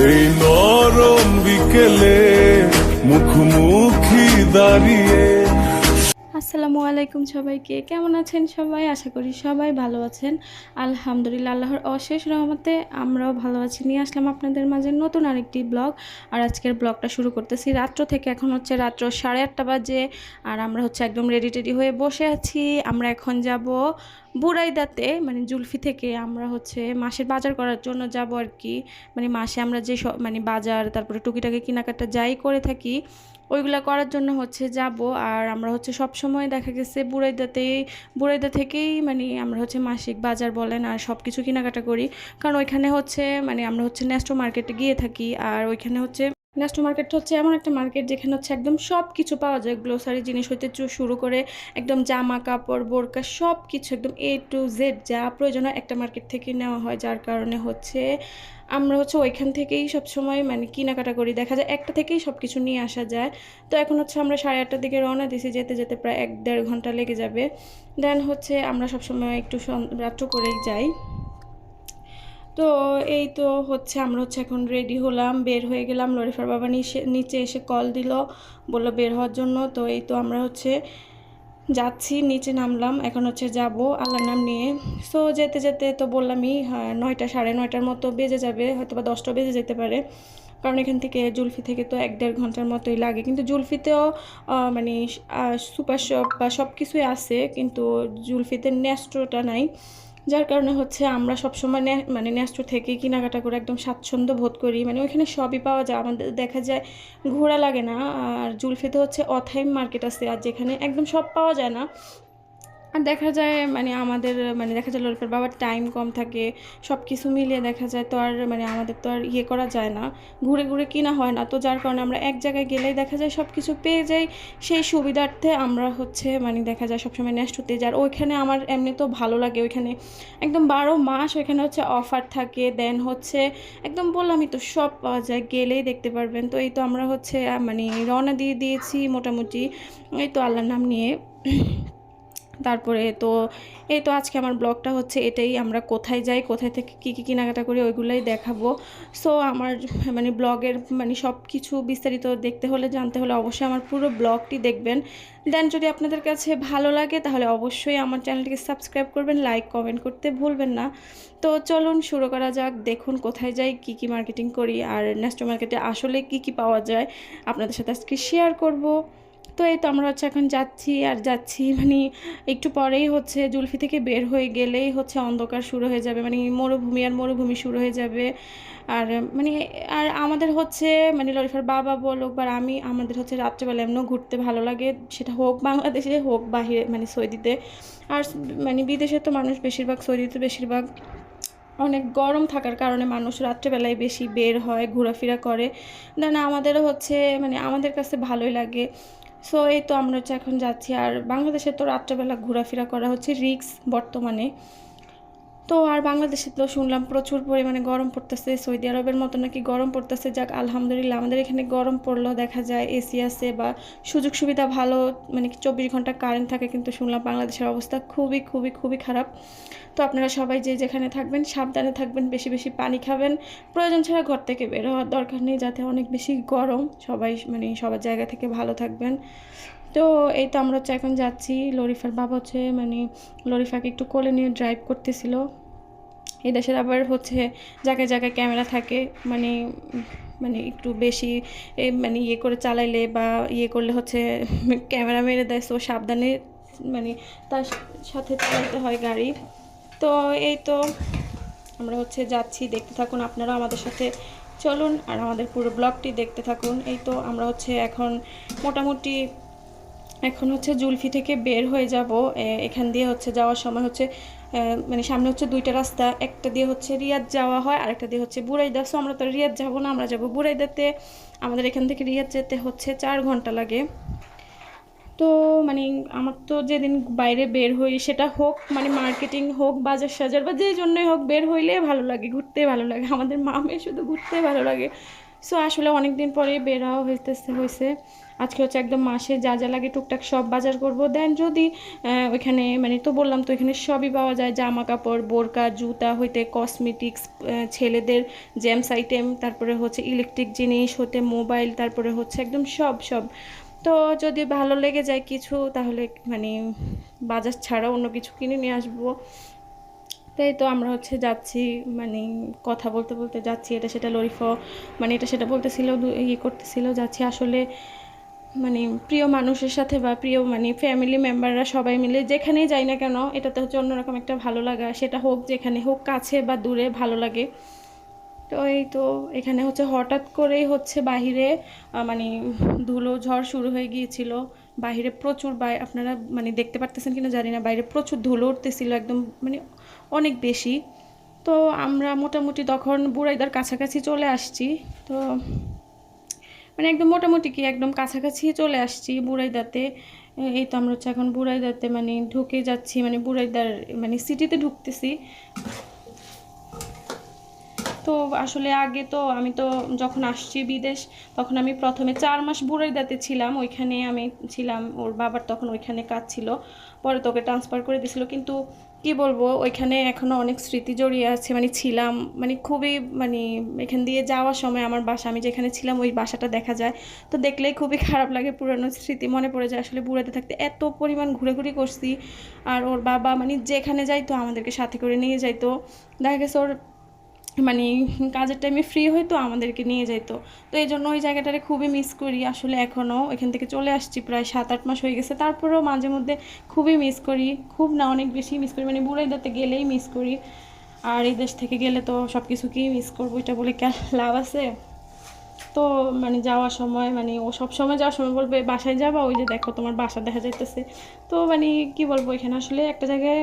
এই নরম বিকেলে মুখোমুখি দাঁড়িয়ে। আসসালামু আলাইকুম সবাইকে, কেমন আছেন সবাই? আশা করি সবাই ভালো আছেন। আলহামদুলিল্লাহ, আল্লাহর অশেষ রহমতে আমরাও ভালো আছি। নিয়ে আসলাম আপনাদের মাঝে নতুন আরেকটি ব্লগ। আর আজকের ব্লগটা শুরু করতেছি রাত্র থেকে। এখন হচ্ছে রাত্র 8:30 বাজে। আর আমরা হচ্ছে একদম রেডি টেডি হয়ে বসে আছি। আমরা এখন যাব বুরাইদাতে, মানে জুলফি থেকে আমরা হচ্ছে মাসের বাজার করার জন্য যাব আর কি। মানে মাসে আমরা যে সব মানে বাজার, তারপরে টুকিটাকি কেনাকাটা যাই করে থাকি, ওইগুলো করার জন্য হচ্ছে যাব। আর আমরা হচ্ছে সব সময় দেখা গেছে বুরাইদা থেকেই মানে আমরা হচ্ছে মাসিক বাজার বলেন আর সব কিছু কেনাকাটা করি। কারণ ওইখানে হচ্ছে মানে আমরা হচ্ছে নেস্টো মার্কেটে গিয়ে থাকি। আর ওইখানে হচ্ছে নেস্টো মার্কেটটা হচ্ছে এমন একটা মার্কেট যেখানে হচ্ছে একদম সব কিছু পাওয়া যায়। গ্লোসারি জিনিস হইতে শুরু করে একদম জামা কাপড় বোরকা সব কিছু একদম A to Z যা প্রয়োজন হয় একটা মার্কেট থেকে নেওয়া হয়। যার কারণে হচ্ছে আমরা হচ্ছে ওইখান থেকেই সব সময় মানে কেনাকাটা করি। দেখা যায় একটা থেকেই সব কিছু নিয়ে আসা যায়। তো এখন হচ্ছে আমরা 8:30টার দিকে রওনা দিছি, যেতে যেতে প্রায় 1-1.5 ঘন্টা লেগে যাবে। দেন হচ্ছে আমরা সবসময় একটু রাত্র করেই যাই। তো এই তো হচ্ছে আমরা হচ্ছে এখন রেডি হলাম, বের হয়ে গেলাম। লরিফার বাবা নিচে এসে কল দিল, বলল বের হওয়ার জন্য। তো এই তো আমরা হচ্ছে যাচ্ছি, নিচে নামলাম। এখন হচ্ছে যাব আল্লাহর নাম নিয়ে। সো যেতে যেতে তো বললামই, হ্যাঁ 9টা 9:30 মতো বেজে যাবে, হয়তো বা 10টা বেজে যেতে পারে। কারণ এখান থেকে জুলফি থেকে তো 1-1.5 ঘন্টার মতোই লাগে। কিন্তু জুলফিতেও মানে সুপার শপ বা সব কিছুই আছে, কিন্তু জুলফিতে নেস্টোটা নাই। যার কারণে হচ্ছে আমরা সবসময় মানে নেস্টো থেকেই কেনাকাটা করে একদম স্বাচ্ছন্দ্য বোধ করি। মানে ওইখানে সবই পাওয়া যায়, আমাদের দেখা যায় ঘোরা লাগে না। আর জুলফিতে হচ্ছে অথাইম মার্কেট আছে, আর যেখানে একদম সব পাওয়া যায় না। আর দেখা যায় মানে আমাদের মানে দেখা যায় লরিফার বাবার টাইম কম থাকে, সব কিছু মিলিয়ে দেখা যায় তো আর মানে আমাদের তো আর ইয়ে করা যায় না, ঘুরে ঘুরে কিনা হয় না। তো যার কারণে আমরা এক জায়গায় গেলেই দেখা যায় সব কিছু পেয়ে যাই। সেই সুবিধার্থে আমরা হচ্ছে মানে দেখা যায় সবসময় নেস্টোতে যাই। আর ওইখানে আমার এমনি তো ভালো লাগে, ওইখানে একদম 12 মাস ওইখানে হচ্ছে অফার থাকে। দেন হচ্ছে একদম বললামই তো সব পাওয়া যায়, গেলেই দেখতে পারবেন। তো এই তো আমরা হচ্ছে মানে রওনা দিয়েছি মোটামুটি, এই তো আল্লাহর নাম নিয়ে। তারপরে তো এই তো আজকে আমার ব্লগটা হচ্ছে এটাই, আমরা কোথায় যাই, কোথায় থেকে কী কী কেনাকাটা করি ওইগুলোই দেখাবো। সো আমার মানে ব্লগের মানে সব কিছু বিস্তারিত দেখতে হলে, জানতে হলে অবশ্যই আমার পুরো ব্লগটি দেখবেন। দেন যদি আপনাদের কাছে ভালো লাগে তাহলে অবশ্যই আমার চ্যানেলটিকে সাবস্ক্রাইব করবেন, লাইক কমেন্ট করতে ভুলবেন না। তো চলুন শুরু করা যাক। দেখুন কোথায় যাই, কী কী মার্কেটিং করি, আর নেস্টো মার্কেটে আসলে কী কী পাওয়া যায় আপনাদের সাথে আজকে শেয়ার করব। তো এই তো আমরা হচ্ছে এখন যাচ্ছি আর যাচ্ছি, মানে একটু পরেই হচ্ছে জুলফি থেকে বের হয়ে গেলেই হচ্ছে অন্ধকার শুরু হয়ে যাবে, মানে মরুভূমি আর মরুভূমি শুরু হয়ে যাবে। আর মানে আর আমাদের হচ্ছে মানে লরিফার বাবা বলুক বা আমি, আমাদের হচ্ছে রাত্রেবেলা এমনও ঘুরতে ভালো লাগে, সেটা হোক বাংলাদেশে হোক বাহিরে মানে সৌদিতে। আর মানে বিদেশে তো মানুষ বেশিরভাগ, সৌদিতে বেশিরভাগ অনেক গরম থাকার কারণে মানুষ রাত্রেবেলায় বেশি বের হয়, ঘোরাফেরা করে। দেন আমাদেরও হচ্ছে মানে আমাদের কাছে ভালোই লাগে। সো এই তো আমরা হচ্ছে এখন যাচ্ছি। আর বাংলাদেশে তো রাত্রেবেলা ঘোরাফেরা করা হচ্ছে রিস্ক বর্তমানে। তো আর বাংলাদেশে তো শুনলাম প্রচুর পরিমাণে গরম পড়তেছে, সৌদি আরবের মতো নাকি গরম পড়তেছে। যাক আলহামদুলিল্লাহ, আমাদের এখানে গরম পড়লেও দেখা যায় এসি আছে বা সুযোগ সুবিধা ভালো, মানে 24 ঘন্টা কারেন্ট থাকে। কিন্তু শুনলাম বাংলাদেশের অবস্থা খুবই খুবই খুবই খারাপ। তো আপনারা সবাই যে যেখানে থাকবেন সাবধানে থাকবেন, বেশি বেশি পানি খাবেন, প্রয়োজন ছাড়া ঘর থেকে বের হওয়ার দরকার নেই, যাতে অনেক বেশি গরম। সবাই মানে সবার জায়গা থেকে ভালো থাকবেন। তো এই তো আমরা হচ্ছে এখন যাচ্ছি। লরিফার বাবা হচ্ছে মানে লরিফাকে একটু কোলে নিয়ে ড্রাইভ করতেছিল। এই দেশের আবার হচ্ছে জায়গায় জায়গায় ক্যামেরা থাকে, মানে মানে একটু বেশি মানে ইয়ে করে চালাইলে বা ইয়ে করলে হচ্ছে ক্যামেরা মেরে দেয়। সো সাবধানে মানে তার সাথে চালাতে হয় গাড়ি। তো এই তো আমরা হচ্ছে যাচ্ছি, দেখতে থাকুন আপনারা আমাদের সাথে। চলুন আর আমাদের পুরো ব্লগটি দেখতে থাকুন। এই তো আমরা হচ্ছে এখন মোটামুটি এখন হচ্ছে জুলফি থেকে বের হয়ে যাব। এখান দিয়ে হচ্ছে যাওয়ার সময় হচ্ছে মানে সামনে হচ্ছে 2টা রাস্তা, একটা দিয়ে হচ্ছে রিয়াদ যাওয়া হয়, আরেকটা দিয়ে হচ্ছে বুরাইদা। সো আমরা তো রিয়াদ যাব না, আমরা যাব বুরাইদাতে। আমাদের এখান থেকে রিয়াদ যেতে হচ্ছে 4 ঘন্টা লাগে। তো মানে আমার তো যেদিন বাইরে বের হই, সেটা হোক মানে মার্কেটিং হোক বাজার সাজার বা যে জন্যই হোক, বের হইলে ভালো লাগে, ঘুরতে ভালো লাগে। আমাদের মামে শুধু ঘুরতে ভালো লাগে। সো আসলে অনেক দিন পরে বের হওয়া হয়েছে। আজকে হচ্ছে একদম মাসে যা যা লাগে টুকটাক সব বাজার করব। দেন যদি ওইখানে মানে তো বললাম তো এখানে সবই পাওয়া যায়, জামা কাপড়, বোরকা, জুতা হইতে কসমেটিক্স, ছেলেদের জেমস আইটেম, তারপরে হচ্ছে ইলেকট্রিক জিনিস হতে মোবাইল, তারপরে হচ্ছে একদম সব সব। তো যদি ভালো লেগে যায় কিছু তাহলে মানে বাজার ছাড়া অন্য কিছু কিনে নিয়ে আসবো। তাই তো আমরা হচ্ছে যাচ্ছি, মানে কথা বলতে বলতে যাচ্ছি, এটা সেটা লরিফ মানে এটা সেটা বলতেছিল, ইয়ে করতেছিল, যাচ্ছি আসলে মানে প্রিয় মানুষের সাথে বা প্রিয় মানে ফ্যামিলি মেম্বাররা সবাই মিলে যেখানেই যাই না কেন এটাতে হচ্ছে অন্যরকম একটা ভালো লাগা, সেটা হোক যেখানে হোক, কাছে বা দূরে ভালো লাগে। তো এই তো এখানে হচ্ছে হঠাৎ করেই হচ্ছে বাহিরে মানে ধুলো ঝড় শুরু হয়ে গিয়েছিল। বাইরে প্রচুর আপনারা মানে দেখতে পারতেছেন কিনা জানি না, বাইরে প্রচুর ধুলো উঠতেছিল একদম, মানে অনেক বেশি। তো আমরা মোটামুটি তখন বুড়াইদার কাছাকাছি চলে আসছি। তো মানে একদম মোটামুটি কি একদম কাছাকাছি চলে আসছি বুড়াইদাতে। এই তো আমরা হচ্ছে এখন বুড়াইদাতে মানে ঢুকে যাচ্ছি, মানে বুড়াইদার মানে সিটিতে ঢুকতেছি। তো আসলে আগে তো আমি তো যখন আসছি বিদেশ তখন আমি প্রথমে 4 মাস বুড়াইদাতে ছিলাম, ওইখানে আমি ছিলাম, ওর বাবার তখন ওইখানে কাজ ছিল, পরে তোকে ট্রান্সফার করে দিয়েছিল। কিন্তু কি বলবো, ওইখানে এখনও অনেক স্মৃতি জড়িয়ে আছে, মানে ছিলাম মানে খুবই মানে এখান দিয়ে যাওয়ার সময় আমার বাসা, আমি যেখানে ছিলাম ওই বাসাটা দেখা যায়। তো দেখলেই খুবই খারাপ লাগে, পুরনো স্মৃতি মনে পড়ে যায়। আসলে বুড়াইতে থাকতে এত পরিমাণ ঘুরেঘুরি করছি। আর ওর বাবা মানে যেখানে যাইতো আমাদেরকে সাথে করে নিয়ে যাইতো, দেখা গেছে ওর মানে কাজের টাইমে ফ্রি হইতো আমাদেরকে নিয়ে যাইতো। তো এই জন্য ওই জায়গাটারে খুবই মিস করি আসলে। এখনও এখান থেকে চলে আসছি প্রায় 7-8 মাস হয়ে গেছে, তারপরেও মাঝে মধ্যে খুবই মিস করি, খুব না অনেক বেশি মিস করি, মানে বুড়াইদাতে গেলেই মিস করি। আর এই দেশ থেকে গেলে তো সব কিছুকেই মিস করবো, এটা বলে কি লাভ আছে? তো মানে যাওয়ার সময় মানে ও সব সময় যাওয়ার সময় বলবে বাসায় যাবা, ওই যে দেখো তোমার বাসা দেখা যাইতেছে। তো মানে কি বলবো, এখানে আসলে একটা জায়গায়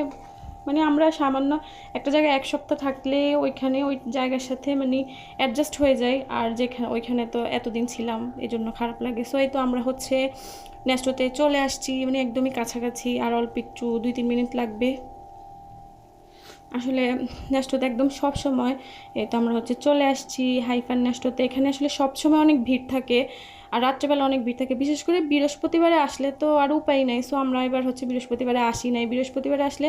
মানে আমরা সামান্য একটা জায়গায় 1 সপ্তাহ থাকলে ওইখানে ওই জায়গার সাথে মানে অ্যাডজাস্ট হয়ে যায়। আর যেখানে ওইখানে তো এতদিন ছিলাম এই জন্য খারাপ লাগে। সো এই তো আমরা হচ্ছে নেস্টোতে চলে আসছি, মানে একদমই কাছাকাছি, আর অল্প একটু 2-3 মিনিট লাগবে। আসলে নেস্টোতে একদম সব সময় এই তো আমরা হচ্ছে চলে আসছি হাইফান নেস্টোতে। এখানে আসলে সব সময় অনেক ভিড় থাকে, আর রাত্রেবেলা অনেক ভিড় থাকে, বিশেষ করে বৃহস্পতিবারে আসলে তো আর উপায় নাই। সো আমরা এবার হচ্ছে বৃহস্পতিবারে আসি নাই। বৃহস্পতিবারে আসলে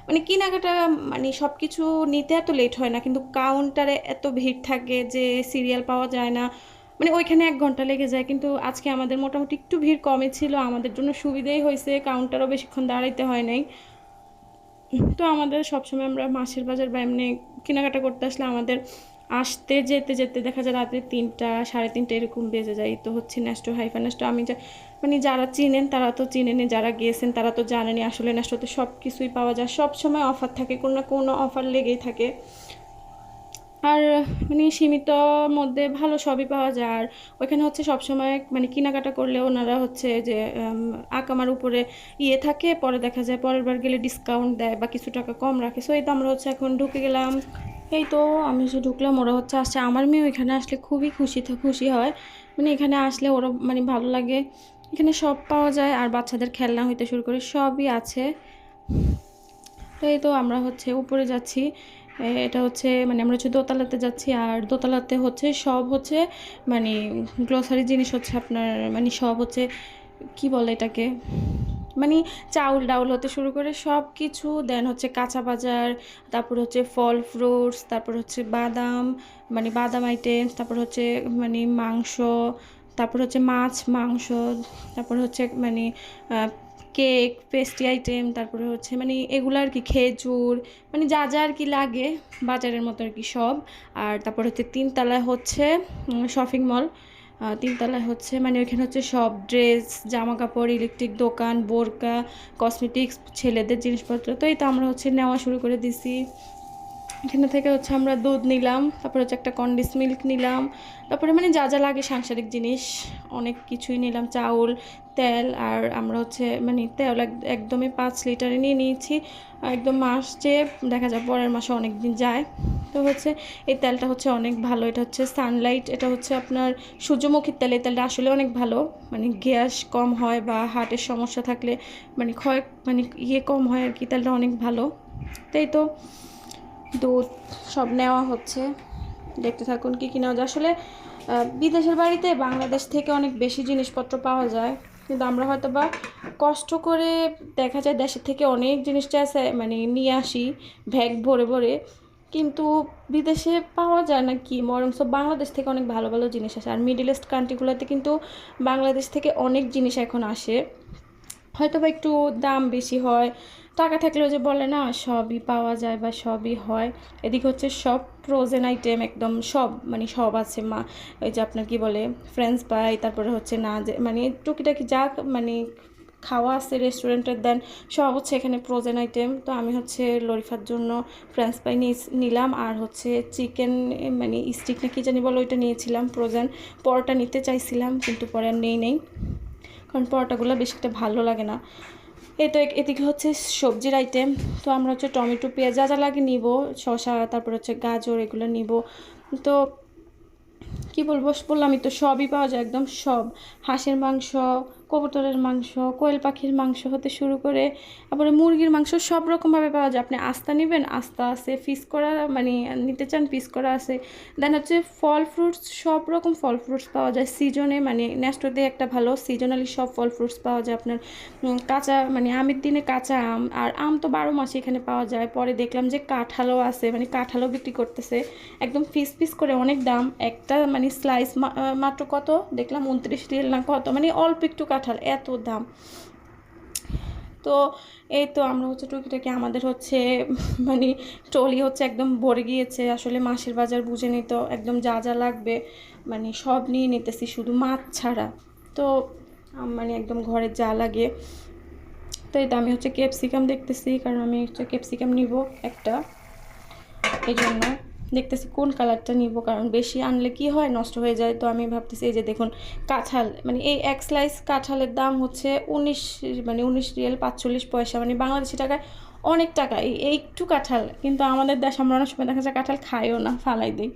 মানে কেনাকাটা মানে সব কিছু নিতে এত লেট হয় না, কিন্তু কাউন্টারে এত ভিড় থাকে যে সিরিয়াল পাওয়া যায় না, মানে ওইখানে 1 ঘন্টা লেগে যায়। কিন্তু আজকে আমাদের মোটামুটি একটু ভিড় কমে ছিল, আমাদের জন্য সুবিধেই হয়েছে, কাউন্টারও বেশিক্ষণ দাঁড়াইতে হয় নাই। তো আমাদের সবসময় আমরা মাসের বাজার বা এমনি কেনাকাটা করতে আসলে আমাদের আসতে যেতে যেতে দেখা যায় রাত্রে 3টা 3:30 এরকম বেজে যায়। তো হচ্ছে নেস্টো হাইফার নেস্টো আমি যা মানে যারা চিনেন তারা তো চিনেনি, যারা গিয়েছেন তারা তো জানেনই। আসলে নেস্টোতে সব কিছুই পাওয়া যায়, সব সময় অফার থাকে, কোনো না কোনো অফার লেগেই থাকে। আর মানে সীমিত মধ্যে ভালো সবই পাওয়া যায়। আর ওইখানে হচ্ছে সবসময় মানে কেনাকাটা করলে ওনারা হচ্ছে যে আকামার উপরে ইয়ে থাকে, পরে দেখা যায় পরের বার গেলে ডিসকাউন্ট দেয় বা কিছু টাকা কম রাখে। সো এই তো আমরা হচ্ছে এখন ঢুকে গেলাম। এই তো আমি হচ্ছে ঢুকলাম, ওরা হচ্ছে আসছে। আমার মেয়েও এখানে আসলে খুবই খুশি হয়, মানে এখানে আসলে ওরা মানে ভালো লাগে। এখানে সব পাওয়া যায়, আর বাচ্চাদের খেলনা হইতে শুরু করে সবই আছে। তো এই তো আমরা হচ্ছে উপরে যাচ্ছি। এটা হচ্ছে মানে আমরা হচ্ছে দোতলাতে যাচ্ছি, আর দোতলাতে হচ্ছে সব হচ্ছে মানে গ্রোসারি জিনিস হচ্ছে আপনার মানে সব হচ্ছে কি বলে এটাকে, মানে চাউল ডাউল হতে শুরু করে সব কিছু। দেন হচ্ছে কাঁচা বাজার, তারপর হচ্ছে ফল ফ্রুটস, তারপর হচ্ছে বাদাম, মানে বাদাম আইটেমস, তারপর হচ্ছে মানে মাংস, তারপর হচ্ছে মাছ মাংস, তারপর হচ্ছে মানে কেক পেস্ট্রি আইটেম, তারপরে হচ্ছে মানে এগুলো আর কি, খেজুর, মানে যা যা আর কি লাগে বাজারের মতো আর কি সব। আর তারপর হচ্ছে 3তলায় হচ্ছে শপিং মল। 3তলায় হচ্ছে মানে ওইখানে হচ্ছে সব ড্রেস, জামা কাপড়, ইলেকট্রিক দোকান, বোরকা, কসমেটিক্স, ছেলেদের জিনিসপত্র। তো এই তো আমরা হচ্ছে নেওয়া শুরু করে দিছি। এখানে থেকে হচ্ছে আমরা দুধ নিলাম, তারপর হচ্ছে একটা কন্ডেন্স মিল্ক নিলাম, তারপরে মানে যা যা লাগে সাংসারিক জিনিস অনেক কিছুই নিলাম, চাউল, তেল। আর আমরা হচ্ছে মানে তেল একদমই 5 লিটারে নিয়ে নিয়েছি, একদম মাস যে দেখা যায় পরের মাসে অনেক দিন যায়। তো হচ্ছে এই তেলটা হচ্ছে অনেক ভালো, এটা হচ্ছে সানলাইট, এটা হচ্ছে আপনার সূর্যমুখীর তেল। এই তেলটা আসলে অনেক ভালো, মানে গ্যাস কম হয় বা হার্টের সমস্যা থাকলে মানে মানে ইয়ে কম হয় আর কি, তেলটা অনেক ভালো। তাই তো দুধ সব নেওয়া হচ্ছে। দেখতে থাকুন কী কী নেওয়া যায়। আসলে বিদেশের বাড়িতে বাংলাদেশ থেকে অনেক বেশি জিনিসপত্র পাওয়া যায়, কিন্তু আমরা হয়তো বা কষ্ট করে দেখা যায় দেশের থেকে অনেক জিনিসটা আছে মানে নিয়ে আসি ব্যাগ ভরে ভরে, কিন্তু বিদেশে পাওয়া যায় না কি, বরং সব বাংলাদেশ থেকে অনেক ভালো ভালো জিনিস আসে। আর মিডল ইস্ট কান্ট্রিগুলোতে কিন্তু বাংলাদেশ থেকে অনেক জিনিস এখন আসে, হয়তো বা একটু দাম বেশি হয়। টাকা থাকলেও যে বলে না সবই পাওয়া যায় বা সবই হয়, এদিকে হচ্ছে সব ফ্রোজেন আইটেম একদম সব মানে সব আছে। ওই যে আপনার কি বলে ফ্রেঞ্চ ফ্রাই, তারপরে হচ্ছে না যে মানে টুকিটাকি যা মানে খাওয়া আছে রেস্টুরেন্টের দেন সব হচ্ছে এখানে ফ্রোজেন আইটেম। তো আমি হচ্ছে লরিফার জন্য ফ্রেঞ্চ ফ্রাই নিলাম, আর হচ্ছে চিকেন মানে স্টিক না কি জানি বলো ওইটা নিয়েছিলাম ফ্রোজেন। পরোটা নিতে চাইছিলাম কিন্তু পরে আর নেই, কারণ পরোটাগুলো বেশি একটা ভালো লাগে না। এই তো এদিকে হচ্ছে সবজির আইটেম। তো আমরা হচ্ছে টমেটো পেঁয়াজ যা যা লাগে নিব, শসা, তারপর হচ্ছে গাজর, এগুলো নিব। তো কি বললামই তো সবই পাওয়া যায় একদম সব। হাঁসের মাংস, কবুতরের মাংস, কোয়েল পাখির মাংস হতে শুরু করে তারপরে মুরগির মাংস সব রকমভাবে পাওয়া যায়। আপনি আস্তা নেবেন, আস্তা আছে, পিস করা মানে নিতে চান পিস করা আছে। দেন হচ্ছে ফল ফ্রুটস, সব রকম ফল ফ্রুটস পাওয়া যায় সিজনে, মানে নেস্টোতে একটা ভালো সিজনালি সব ফল ফ্রুটস পাওয়া যায় আপনার। কাঁচা মানে আমের দিনে কাঁচা আম, আর আম তো 12 মাসে এখানে পাওয়া যায়। পরে দেখলাম যে কাঁঠালও আছে, মানে কাঁঠালও বিক্রি করতেছে একদম পিস করে, অনেক দাম একটা মানে স্লাইস মাত্র কত দেখলাম 29 রিয়াল না কত, মানে অল্প একটু কাঁঠাল এত দাম। তো এই তো আমরা হচ্ছে টুকিটাকি আমাদের হচ্ছে মানে ট্রলি হচ্ছে একদম ভরে গিয়েছে। আসলে মাসের বাজার বুঝে নিত একদম যা যা লাগবে মানে সব নিয়ে নিতেছি শুধু মাছ ছাড়া। তো মানে একদম ঘরে যা লাগে। তো এই তো আমি হচ্ছে ক্যাপসিকাম দেখতেছি, কারণ আমি হচ্ছে ক্যাপসিকাম নিব একটা, এই জন্য দেখতেছি কোন কালারটা নিব, কারণ বেশি আনলে কি হয় নষ্ট হয়ে যায়। তো আমি ভাবতেছি এই যে দেখুন কাঁঠাল, মানে এই এক স্লাইস কাঁঠালের দাম হচ্ছে 19 রিয়াল 45 পয়সা, মানে বাংলাদেশি টাকায় অনেক টাকা এই একটু কাঁঠাল। কিন্তু আমাদের দেশ আমরা অনেক সময় দেখা যায় কাঁঠাল খাইও না, ফালাই দিই।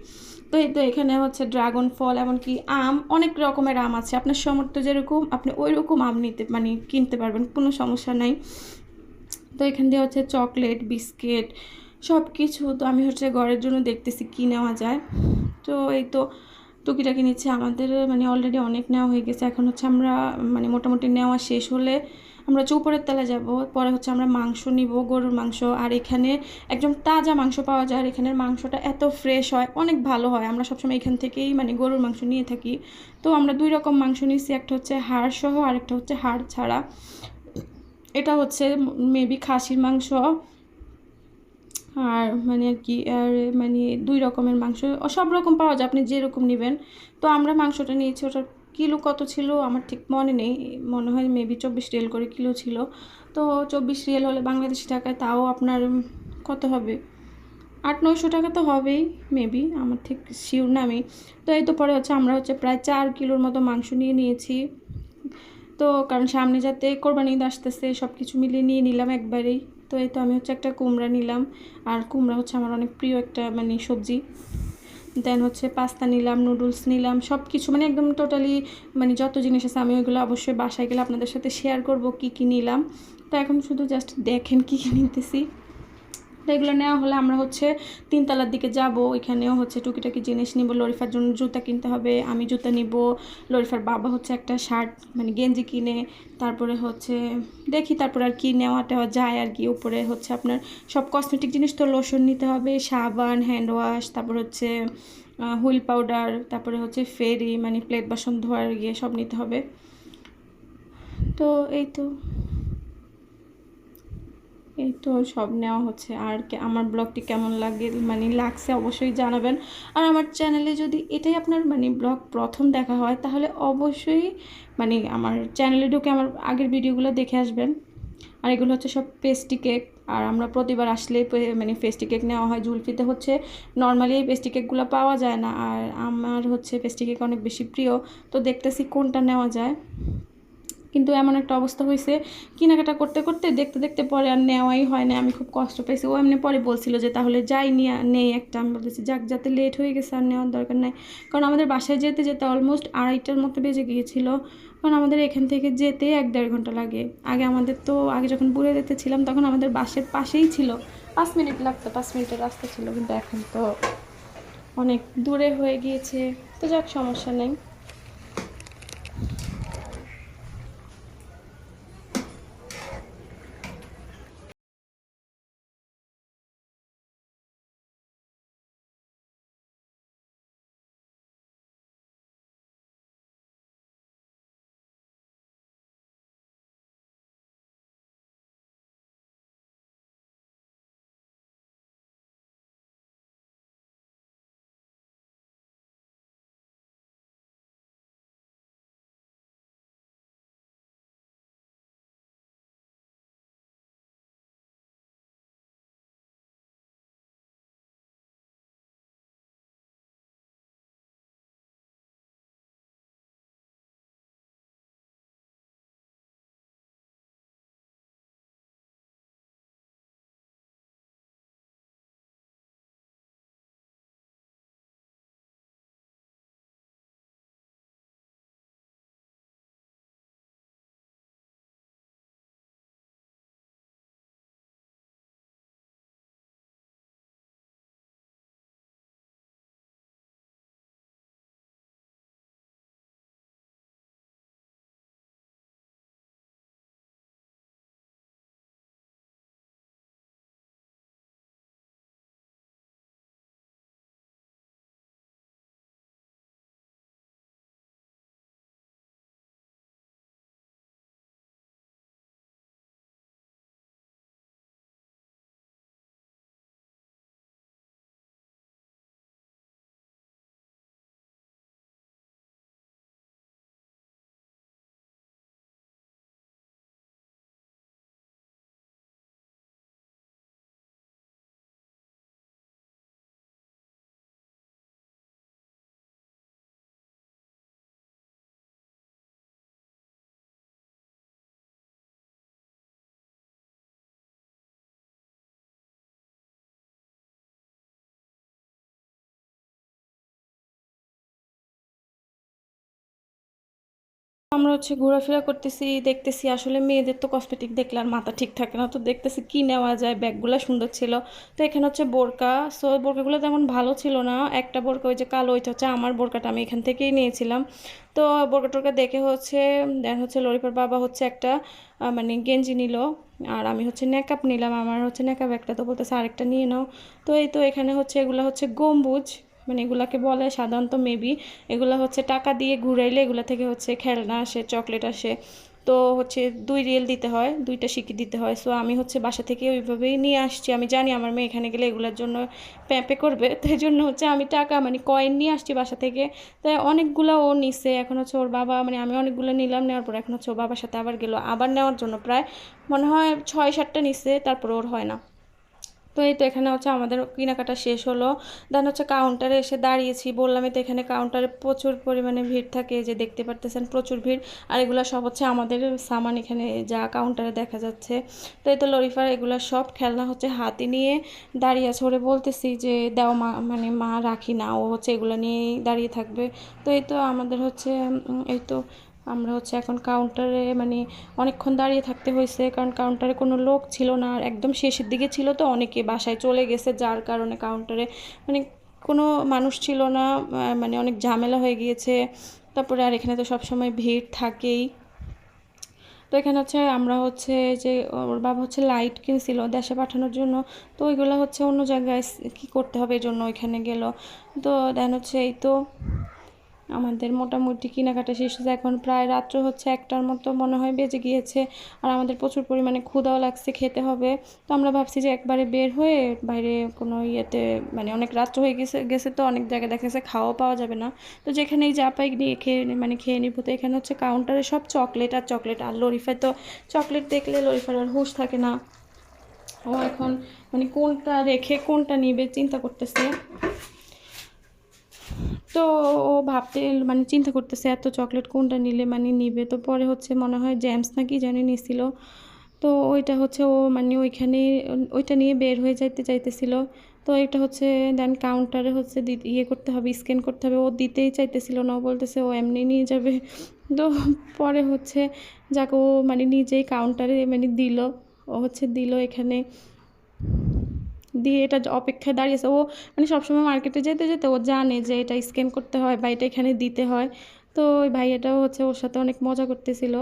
তো এই তো এখানে হচ্ছে ড্রাগন ফল, এমনকি আম, অনেক রকমের আম আছে। আপনার সামর্থ্য যেরকম আপনি ওই রকম আম নিতে মানে কিনতে পারবেন, কোনো সমস্যা নাই। তো এখান দিয়ে হচ্ছে চকলেট, বিস্কিট সব কিছু। তো আমি হচ্ছে ঘরের জন্য দেখতেছি কী নেওয়া যায়। তো এই তো টুকিটাকি নিচ্ছে আমাদের, মানে অলরেডি অনেক নেওয়া হয়ে গেছে। এখন হচ্ছে আমরা মানে মোটামুটি নেওয়া শেষ হলে আমরা হচ্ছে উপরের তলায় যাব। পরে হচ্ছে আমরা মাংস নিব, গরুর মাংস। আর এখানে একদম তাজা মাংস পাওয়া যায়, আর এখানের মাংসটা এত ফ্রেশ হয়, অনেক ভালো হয়। আমরা সবসময় এখান থেকেই মানে গরুর মাংস নিয়ে থাকি। তো আমরা 2 রকম মাংস নিয়েছি, একটা হচ্ছে হাড় সহ আর একটা হচ্ছে হাড় ছাড়া। এটা হচ্ছে মেবি খাসির মাংস, আর মানে আর কি আর মানে 2 রকমের মাংস সব রকম পাওয়া যায়, আপনি যেরকম নেবেন। তো আমরা মাংসটা নিয়েছি, ওটার কিলো কত ছিল আমার ঠিক মনে নেই, মনে হয় মেবি 24 রিয়াল করে কিলো ছিল। তো 24 রিয়াল হলে বাংলাদেশি টাকায় তাও আপনার কত হবে, 800-900 টাকা তো হবেই মেবি, আমার ঠিক শিওর না আমি। তো এই তো পরে হচ্ছে আমরা হচ্ছে প্রায় 4 কিলোর মতো মাংস নিয়েছি। তো কারণ সামনে যাতে কোরবানি ঈদ আসতেছে, সব কিছু মিলিয়ে নিয়ে নিলাম একবারেই। তো এই তো আমি হচ্ছে একটা কুমড়া নিলাম, আর কুমড়া হচ্ছে আমার অনেক প্রিয় একটা মানে সবজি। দেন হচ্ছে পাস্তা নিলাম, নুডলস নিলাম, সব কিছু মানে একদম টোটালি মানে যত জিনিস আছে আমি ওইগুলো অবশ্যই বাসায় গেলে আপনাদের সাথে শেয়ার করব কী কী নিলাম। তো এখন শুধু জাস্ট দেখেন কী কী নিতেছি। তো এগুলো নেওয়া হলে আমরা হচ্ছে 3 তলার দিকে যাব, ওইখানেও হচ্ছে টুকিটাকি জিনিস নিব। লরিফার জন্য জুতা কিনতে হবে, আমি জুতা নিব। লরিফার বাবা হচ্ছে একটা শার্ট মানে গেঞ্জি কিনে, তারপরে হচ্ছে দেখি তারপরে আর কি নেওয়া টেওয়া যায় আর কি। উপরে হচ্ছে আপনার সব কসমেটিক জিনিস, তো লোশন নিতে হবে, সাবান, হ্যান্ড ওয়াশ, তারপর হচ্ছে হুইল পাউডার, তারপরে হচ্ছে ফেরি মানে প্লেট বাসন ধোয়ার গিয়ে সব নিতে হবে। তো এই তো সব নেওয়া হচ্ছে। আর আমার ব্লগটি কেমন মানে লাগছে অবশ্যই জানাবেন। আর আমার চ্যানেলে যদি এটাই আপনার মানে ব্লগ প্রথম দেখা হয়, তাহলে অবশ্যই মানে আমার চ্যানেলে ঢুকে আমার আগের ভিডিওগুলো দেখে আসবেন। আর এগুলো হচ্ছে সব পেস্ট্রি কেক, আর আমরা প্রতিবার আসলে মানে পেস্ট্রি কেক নেওয়া হয়। জুলফিতে হচ্ছে নর্মালি এই পেস্ট্রি কেকগুলো পাওয়া যায় না, আর আমার হচ্ছে পেস্ট্রি কেক অনেক বেশি প্রিয়। তো দেখতেছি কোনটা নেওয়া যায়, কিন্তু এমন একটা অবস্থা হয়েছে কেনাকাটা করতে করতে দেখতে দেখতে পরে আর নেওয়াই হয় না। আমি খুব কষ্ট পেয়েছি। ও এমনি পরে বলছিল যে তাহলে যাই নেই একটা। আমি বলতেছি যাক, যাতে লেট হয়ে গেছে আর নেওয়ার দরকার নাই, কারণ আমাদের বাসায় যেতে যেতে অলমোস্ট 2:30টার মতো বেজে গিয়েছিল। কারণ আমাদের এখান থেকে যেতে 1-1.5 ঘন্টা লাগে। আগে যখন বুড়ে যেতে ছিলাম তখন আমাদের বাসের পাশেই ছিল, 5 মিনিট লাগতো, 5 মিনিটের রাস্তা ছিল। কিন্তু এখন তো অনেক দূরে হয়ে গিয়েছে, তো যাক সমস্যা নেই। আমরা হচ্ছে ঘোরাফেরা করতেছি, দেখতেছি আসলে মেয়েদের তো কসমেটিক দেখলে আর মাথা ঠিক থাকে না, তো দেখতেছি কি নেওয়া যায়, ব্যাগগুলো সুন্দর ছিল। তো এখানে হচ্ছে বোরকা, সো বোরকাগুলো তেমন ভালো ছিল না। একটা বোরকা ওই যে কালো, ওইটা হচ্ছে আমার বোরকাটা, আমি এখান থেকেই নিয়েছিলাম। তো বোরকা টোরকা দেখে হচ্ছে দেন হচ্ছে লরিপার বাবা হচ্ছে একটা মানে গেঞ্জি নিল, আর আমি হচ্ছে নেকআপ নিলাম, আমার হচ্ছে নেকআপ একটা, তো বলতেছে আরেকটা নিয়ে নাও। তো এই তো এখানে হচ্ছে এগুলো হচ্ছে গম্বুজ, মানে এগুলাকে বলে সাধারণত মেবি, এগুলো হচ্ছে টাকা দিয়ে ঘুরাইলে এগুলো থেকে হচ্ছে খেলনা আসে, চকলেট আসে। তো হচ্ছে 2 রিয়েল দিতে হয়, 2টা সিকি দিতে হয়। সো আমি হচ্ছে বাসা থেকে ওইভাবেই নিয়ে আসছি, আমি জানি আমার মেয়ে এখানে গেলে এগুলোর জন্য প্যাঁপে করবে, তাই জন্য হচ্ছে আমি টাকা মানে কয়েন নিয়ে আসছি বাসা থেকে। তাই অনেকগুলো ও নিছে, এখন হচ্ছে ওর বাবা, মানে আমি অনেকগুলো নিলাম, নেওয়ার পর এখন হচ্ছে ওর বাবার সাথে আবার গেলো আবার নেওয়ার জন্য, প্রায় মনে হয় 6-7টা নিছে, তারপর ওর হয় না। তো এই তো এখানে হচ্ছে আমাদের কেনাকাটা শেষ হলো, দেন হচ্ছে কাউন্টারে এসে দাঁড়িয়েছি, বললামই তো এখানে কাউন্টারে প্রচুর পরিমাণে ভিড় থাকে, যে দেখতে পারতেছেন প্রচুর ভিড়। আর এগুলো সব হচ্ছে আমাদের সামান, এখানে যা কাউন্টারে দেখা যাচ্ছে। তো এই তো লরিফার এগুলো সব খেলনা হচ্ছে হাতে নিয়ে দাঁড়িয়ে আছে, ওরে বলতেছি যে দাও মা, মানে মা রাখি না, ও হচ্ছে এগুলো নিয়েই দাঁড়িয়ে থাকবে। তো এই তো আমাদের হচ্ছে এই তো আমরা হচ্ছে এখন কাউন্টারে মানে অনেকক্ষণ দাঁড়িয়ে থাকতে হয়েছে, কারণ কাউন্টারে কোনো লোক ছিল না, আর একদম শেষের দিকে ছিল, তো অনেকে বাসায় চলে গেছে, যার কারণে কাউন্টারে মানে কোনো মানুষ ছিল না, মানে অনেক ঝামেলা হয়ে গিয়েছে। তারপরে আর এখানে তো সবসময় ভিড় থাকেই। তো এখানে হচ্ছে আমরা হচ্ছে যে ওর বাবা হচ্ছে লাইট কিনছিল দেশে পাঠানোর জন্য, তো ওইগুলো হচ্ছে অন্য জায়গায় কী করতে হবে, এই জন্য ওইখানে গেল। তো দেন হচ্ছে এই তো আমাদের মোটামুটি কেনাকাটা শেষ হয়েছে, এখন প্রায় রাত্র হচ্ছে 1টার মতো মনে হয় বেজে গিয়েছে, আর আমাদের প্রচুর পরিমাণে ক্ষুধাও লাগছে, খেতে হবে। তো আমরা ভাবছি যে একবারে বের হয়ে বাইরে কোনো ইয়েতে, মানে অনেক রাত্র হয়ে গেছে গেছে তো অনেক জায়গায় দেখা গেছে খাওয়া পাওয়া যাবে না, তো যেখানেই যা পাই নিয়ে খেয়ে নিব। তো এখানে হচ্ছে কাউন্টারে সব চকলেট আর চকলেট, আর লরিফায় তো চকলেট দেখলে লরিফার আর হুঁশ থাকে না, ও এখন মানে কোনটা রেখে কোনটা নিবে চিন্তা করতেছে। তো ও ভাবতে মানে চিন্তা করতেছে এত চকলেট কোনটা নিলে মানে নিবে, তো পরে হচ্ছে মনে হয় জ্যামস না কি জানি নিছিল, তো ওইটা হচ্ছে ও মানে ওইখানে ওইটা নিয়ে বের হয়ে যাইতে চাইতেছিল। তো এটা হচ্ছে দেন কাউন্টারে হচ্ছে ইয়ে করতে হবে, স্ক্যান করতে হবে, ও দিতেই চাইতেছিল না, ও বলতেছে ও এমনি নিয়ে যাবে। তো পরে হচ্ছে যাকে ও মানে নিজেই কাউন্টারে মানে দিল, ও হচ্ছে দিল এখানে। দিয়ে এটা অপেক্ষায় দাঁড়িয়েছে। ও মানে সবসময় মার্কেটে যেতে যেতে ও জানে যে এটা স্ক্যান করতে হয় বা এটা এখানে দিতে হয়। তো ওই ভাইয়াটাও হচ্ছে ওর সাথে অনেক মজা করতেছিল,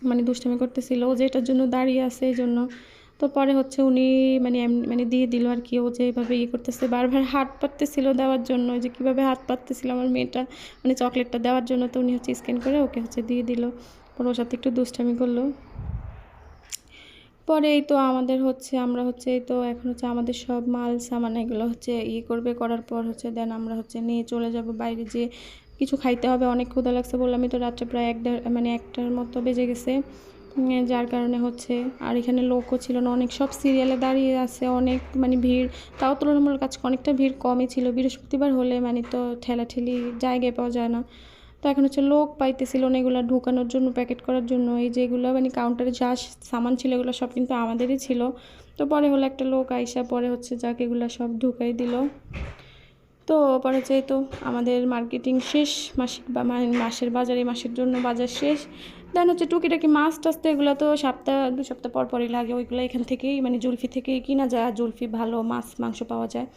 মানে দুষ্টামি করতেছিল ও যে এটার জন্য দাঁড়িয়ে আছে এই জন্য। তো পরে হচ্ছে উনি মানে মানে দিয়ে দিল আর কি। ও যে এভাবে ইয়ে করতেছে, বারবার হাত পাততেছিল দেওয়ার জন্য, যে কীভাবে হাত পাততেছিল আমার মেয়েটা মানে চকলেটটা দেওয়ার জন্য। তো উনি হচ্ছে স্ক্যান করে ওকে হচ্ছে দিয়ে দিল, পরে ওর সাথে একটু দুষ্টামি করলো। পরে এই তো আমাদের হচ্ছে আমরা হচ্ছে এই তো এখন হচ্ছে আমাদের সব মাল সামান এগুলো হচ্ছে করবে, করার পর হচ্ছে দেন আমরা হচ্ছে নিয়ে চলে যাব বাইরে, যে কিছু খাইতে হবে। অনেক ক্ষুধা লাগছে বললামই তো, রাত্রে প্রায় মানে 1টার মতো বেজে গেছে। যার কারণে হচ্ছে আর এখানে লোকও ছিল না, অনেক সব সিরিয়ালে দাঁড়িয়ে আছে, অনেক মানে ভিড়। তাও তুলনামূলক আজকে অনেকটা ভিড় কমই ছিল, বৃহস্পতিবার হলে মানে তো ঠেলাঠেলি জায়গায় পাওয়া যায় না। তো এখন হচ্ছে লোক পাইতেছিল না এগুলো ঢুকানোর জন্য, প্যাকেট করার জন্য। এই যেগুলো মানে কাউন্টারে যা সামান ছিল এগুলো সব কিন্তু আমাদেরই ছিল। তো পরে হলো একটা লোক আইসা পরে হচ্ছে যাকে এগুলো সব ঢুকাই দিল। তো পরে যেই তো আমাদের মার্কেটিং শেষ, মাসিক বা মাসের বাজার, এই মাসের জন্য বাজার শেষ। দেন হচ্ছে টুকিটাকি মাছ টাছ তো এগুলো তো সপ্তাহ 2 সপ্তাহ পর পরই লাগে, ওইগুলো এখান থেকেই মানে জুলফি থেকেই কিনা যায়। জুলফি ভালো মাছ মাংস পাওয়া যায়,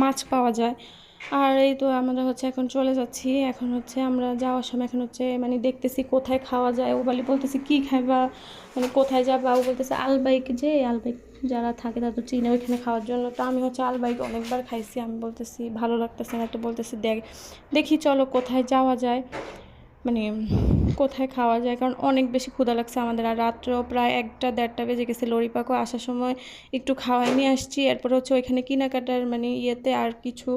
মাছ পাওয়া যায়। আর এই তো আমরা হচ্ছে এখন চলে যাচ্ছি। এখন হচ্ছে আমরা যাওয়ার সময় এখন হচ্ছে মানে দেখতেছি কোথায় খাওয়া যায়। ও বলতেছি কী খাইবা, মানে কোথায় যাবা। ও বলতেছে আলবাইক, যে আলবাইক যারা থাকে তারা তো চিনে ওইখানে খাওয়ার জন্য। তো আমি হচ্ছে আলবাইক অনেকবার খাইছি, আমি বলতেছি ভালো লাগতেছে না। তো বলতেছি দেখি চলো কোথায় যাওয়া যায়, মানে কোথায় খাওয়া যায়, কারণ অনেক বেশি ক্ষুধা লাগছে আমাদের। আর রাত্রেও প্রায় 1টা 1:30 বেজে গেছে। লরিপাকও আসার সময় একটু খাওয়াই নিয়ে আসছি, এরপর হচ্ছে ওইখানে কেনাকাটার মানে ইয়েতে আর কিছু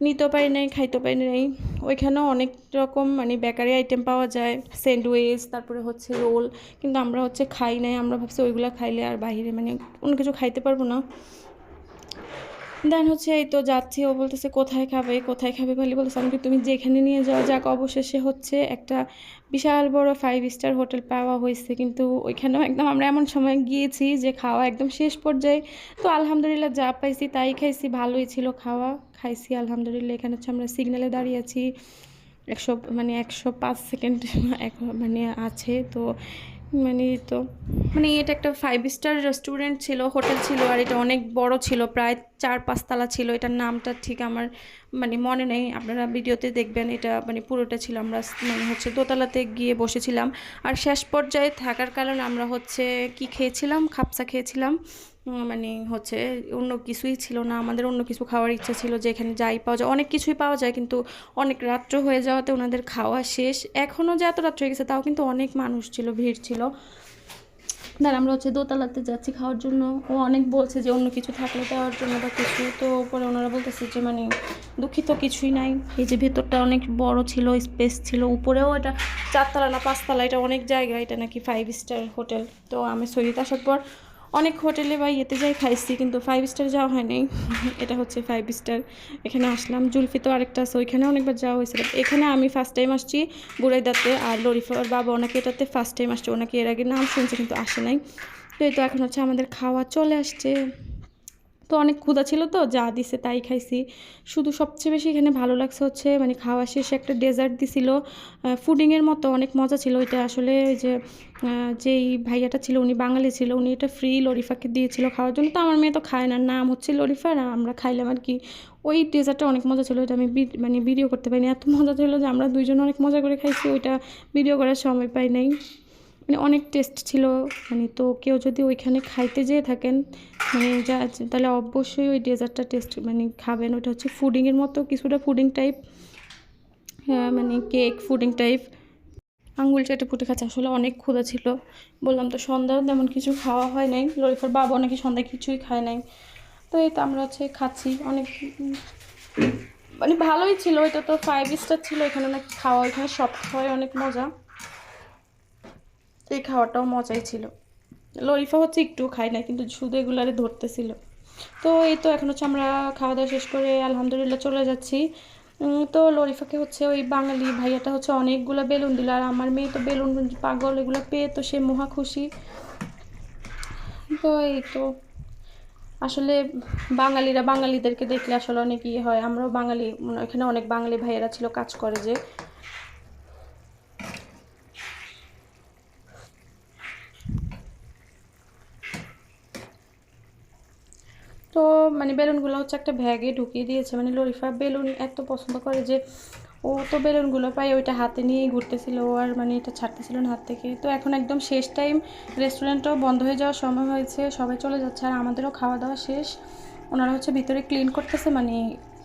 নিতেও পারি নাই, খাইতে পারি নাই। ওইখানেও অনেক রকম মানে বেকারি আইটেম পাওয়া যায়, স্যান্ডউইচ, তারপরে হচ্ছে রোল, কিন্তু আমরা হচ্ছে খাই নাই। আমরা ভাবছি ওইগুলো খাইলে আর বাইরে মানে অন্য কিছু খাইতে পারবো না। দেন হচ্ছে এই তো যাচ্ছি, ও বলতেছে কোথায় খাবে কোথায় খাবে, বলি বলতেছে আমাকে তুমি যেখানে নিয়ে যাওয়া যাক। অবশেষে হচ্ছে একটা বিশাল বড় 5 স্টার হোটেল পাওয়া হয়েছে, কিন্তু ওইখানেও একদম আমরা এমন সময় গিয়েছি যে খাওয়া একদম শেষ পর্যায়ে। তো আলহামদুলিল্লাহ যা পাইছি তাই খাইছি, ভালোই ছিল খাওয়া, খাইছি আলহামদুলিল্লাহ। এখানে হচ্ছে আমরা সিগন্যালে দাঁড়িয়ে আছি, 105 সেকেন্ড মানে আছে তো, মানে তো মানে এটা একটা 5 স্টার রেস্টুরেন্ট ছিল, হোটেল ছিল, আর এটা অনেক বড় ছিল, প্রায় 4-5 তলা ছিল। এটার নামটা ঠিক আমার মানে মনে নেই, আপনারা ভিডিওতে দেখবেন। এটা মানে পুরোটা ছিল, আমরা মানে হচ্ছে দোতলাতে গিয়ে বসেছিলাম। আর শেষ পর্যায়ে থাকার কারণে আমরা হচ্ছে কি খেয়েছিলাম, খাপসা খেয়েছিলাম। মানে হচ্ছে অন্য কিছুই ছিল না, আমাদের অন্য কিছু খাওয়ার ইচ্ছা ছিল, যে এখানে যাই পাওয়া যায়, অনেক কিছুই পাওয়া যায়, কিন্তু অনেক রাত্র হয়ে যাওয়াতে ওনাদের খাওয়া শেষ। এখনও যে এত রাত্র হয়ে গেছে তাও কিন্তু অনেক মানুষ ছিল, ভিড় ছিল। দাঁড়া আমরা হচ্ছে দোতলাতে যাচ্ছি খাওয়ার জন্য। ও অনেক বলছে যে অন্য কিছু থাকলে দেওয়ার জন্য বা কিছু, তো পরে ওনারা বলতেছে যে মানে দুঃখিত কিছুই নাই। এই যে ভেতরটা অনেক বড় ছিল, স্পেস ছিল, উপরেও এটা 4 তলা না 5 তলা, এটা অনেক জায়গা, এটা নাকি 5 স্টার হোটেল। তো আমি সৈয়দ আসার পর অনেক হোটেলে বা ইয়েতে যাই খাইছি, কিন্তু 5 স্টার যাওয়া হয় নাই। এটা হচ্ছে 5 স্টার, এখানে আসলাম। জুলফি তো আরেকটা আছে, ওইখানে অনেকবার যাওয়া হয়েছিল। এখানে আমি ফার্স্ট টাইম আসছি বুড়াইদাতে, আর লরিফার বাবা ওনাকে এটাতে ফার্স্ট টাইম আসছে, ওনাকে এর আগে নাম শুনছে কিন্তু আসে নাই। তো এই তো এখন হচ্ছে আমাদের খাওয়া চলে আসছে। তো অনেক ক্ষুধা ছিল তো যা দিছে তাই খাইছি। শুধু সবচেয়ে বেশি এখানে ভালো লাগছে হচ্ছে মানে খাওয়া শেষে একটা ডেজার্ট দিছিল, ফুডিংয়ের মতো, অনেক মজা ছিল। এটা আসলে ওই যে যেই ভাইয়াটা ছিল উনি বাঙালি ছিল, উনি এটা ফ্রি লরিফাকে দিয়েছিল খাওয়ার জন্য। তো আমার মেয়ে তো খায় না, নাম হচ্ছে লরিফা, না আমরা খাইলাম আর কি। ওই ডেজার্টটা অনেক মজা ছিল, ওইটা আমি মানে ভিডিও করতে পারিনি, এত মজা ছিল যে আমরা দুইজন অনেক মজা করে খাইছি, ওইটা ভিডিও করার সময় পাই নাই। মানে অনেক টেস্ট ছিল। মানে তো কেউ যদি ওইখানে খাইতে যেয়ে থাকেন মানে যা, তাহলে অবশ্যই ওই ডেজার্টটা টেস্ট মানে খাবেন। ওইটা হচ্ছে ফুডিংয়ের মতো, কিছুটা ফুডিং টাইপ, হ্যাঁ মানে কেক ফুডিং টাইপ। আঙ্গুল চেটে পুটে খাচ্ছে, আসলে অনেক ক্ষুধা ছিল। বললাম তো সন্ধ্যাও তেমন কিছু খাওয়া হয় নাই, লরিফার বাবা নাকি সন্ধ্যায় কিছুই খায় নাই। তো এই তো আমরা হচ্ছে খাচ্ছি, অনেক মানে ভালোই ছিল। এটা তো 5 স্টার ছিল, এখানে নাকি খাওয়া, এখানে সব খাওয়াই অনেক মজা। এই খাওয়াটাও মজাই ছিল। লরিফা হচ্ছে একটু খাই না, কিন্তু শুধু এগুলারে ধরতেছিল। তো এই তো এখন হচ্ছে আমরা খাওয়া দাওয়া শেষ করে আলহামদুলিল্লাহ চলে যাচ্ছি। তো লরিফাকে হচ্ছে ওই বাঙালি ভাইয়াটা হচ্ছে অনেকগুলো বেলুন দিল, আর আমার মেয়ে তো বেলুন পাগল, এগুলো পেয়ে তো সে মহা খুশি। তো এই তো আসলে বাঙালিরা বাঙালিদেরকে দেখলে আসলে অনেক ইয়ে হয়। আমরাও বাঙালি, এখানে অনেক বাঙালি ভাইয়েরা ছিল কাজ করে যে। তো মানে বেলুনগুলো হচ্ছে একটা ব্যাগে ঢুকিয়ে দিয়েছে, মানে লরিফা বেলুন এত পছন্দ করে যে ও তো বেলুনগুলো পাই ওইটা হাতে নিয়েই ঘুরতেছিল, ও আর মানে এটা ছাড়তেছিল না হাত থেকে। তো এখন একদম শেষ টাইম, রেস্টুরেন্টও বন্ধ হয়ে যাওয়ার সময় হয়েছে, সবাই চলে যাচ্ছে আর আমাদেরও খাওয়া দাওয়া শেষ। ওনারা হচ্ছে ভিতরে ক্লিন করতেছে, মানে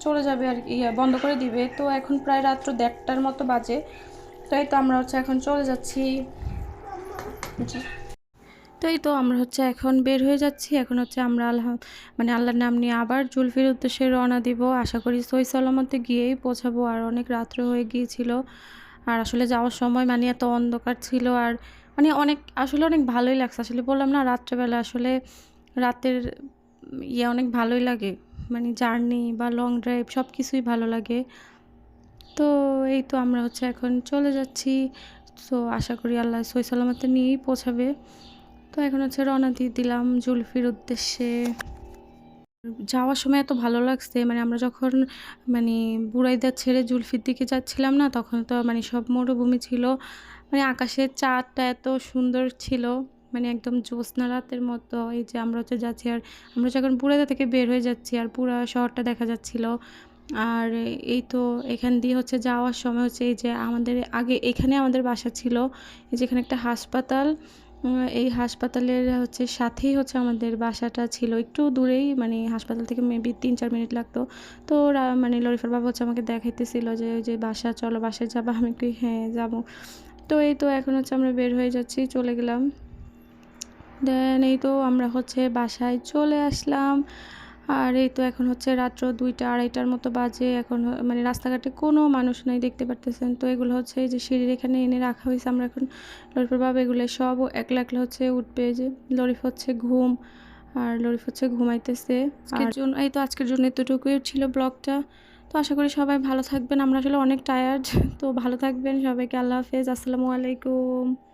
চলে যাবে আর বন্ধ করে দিবে। তো এখন প্রায় রাত্র 1:30টার মতো বাজে। তো এই তো আমরা হচ্ছে এখন চলে যাচ্ছি। তো এই তো আমরা হচ্ছে এখন বের হয়ে যাচ্ছি। এখন হচ্ছে আমরা মানে আল্লাহর নাম নিয়ে আবার জুলফির উদ্দেশ্যে রওনা দিব। আশা করি সহি সালামতে গিয়েই পৌঁছাবো, আর অনেক রাত্র হয়ে গিয়েছিল। আর আসলে যাওয়ার সময় মানে এত অন্ধকার ছিল, আর মানে অনেক ভালোই লাগছে। আসলে বললাম না, রাত্রেবেলা আসলে রাতের অনেক ভালোই লাগে, মানে জার্নি বা লং ড্রাইভ সব কিছুই ভালো লাগে। তো এই তো আমরা হচ্ছে এখন চলে যাচ্ছি। তো আশা করি আল্লাহ সহি সালামতে নিয়েই পৌঁছাবে। তো এখন হচ্ছে রওনা দিয়ে দিলাম জুলফির উদ্দেশ্যে। যাওয়ার সময় এত ভালো লাগছে, মানে আমরা যখন মানে বুড়াইদা ছেড়ে জুলফির দিকে যাচ্ছিলাম না, তখন তো মানে সব মরুভূমি ছিল, মানে আকাশের চাঁদটা এত সুন্দর ছিল, মানে একদম জ্যোৎস্না রাতের মতো। এই যে আমরা হচ্ছে যাচ্ছি, আর আমরা যখন বুড়াইদা থেকে বের হয়ে যাচ্ছি আর পুরো শহরটা দেখা যাচ্ছিল। আর এই তো এখান দিয়ে হচ্ছে যাওয়ার সময় হচ্ছে এই যে আমাদের আগে এখানে আমাদের বাসা ছিল, এই যে এখানে একটা হাসপাতাল, এই হাসপাতালের হচ্ছে সাথেই হচ্ছে আমাদের বাসাটা ছিল, একটু দূরেই, মানে হাসপাতাল থেকে মেবি 3-4 মিনিট লাগতো। তো ওরা মানে লরিফার বাবা হচ্ছে আমাকে দেখাইতেছিল যে ওই যে বাসা, চলো বাসায় যাবা, আমি কি হ্যাঁ যাবো। তো এই তো এখন হচ্ছে আমরা বের হয়ে যাচ্ছি, চলে গেলাম। দেন এই তো আমরা হচ্ছে বাসায় চলে আসলাম। আর এই তো এখন হচ্ছে রাত্র 2টা-2:30টার মতো বাজে। এখন মানে রাস্তাঘাটে কোনো মানুষ নাই, দেখতে পারতেছেন। তো এগুলো হচ্ছে এই যে সিঁড়ির এখানে এনে রাখা হয়েছে। আমরা এখন লরিফার বাবা এগুলো সব একলা একলা হচ্ছে উঠবে। যে লরিফ হচ্ছে ঘুম, আর লরিফ হচ্ছে ঘুমাইতেছে। আজকের জন্য এই তো আজকের জন্য এতটুকুই ছিল ব্লগটা। তো আশা করি সবাই ভালো থাকবেন। আমরা আসলে অনেক টায়ার্ড। তো ভালো থাকবেন সবাইকে, আল্লাহ হাফেজ, আসসালামু আলাইকুম।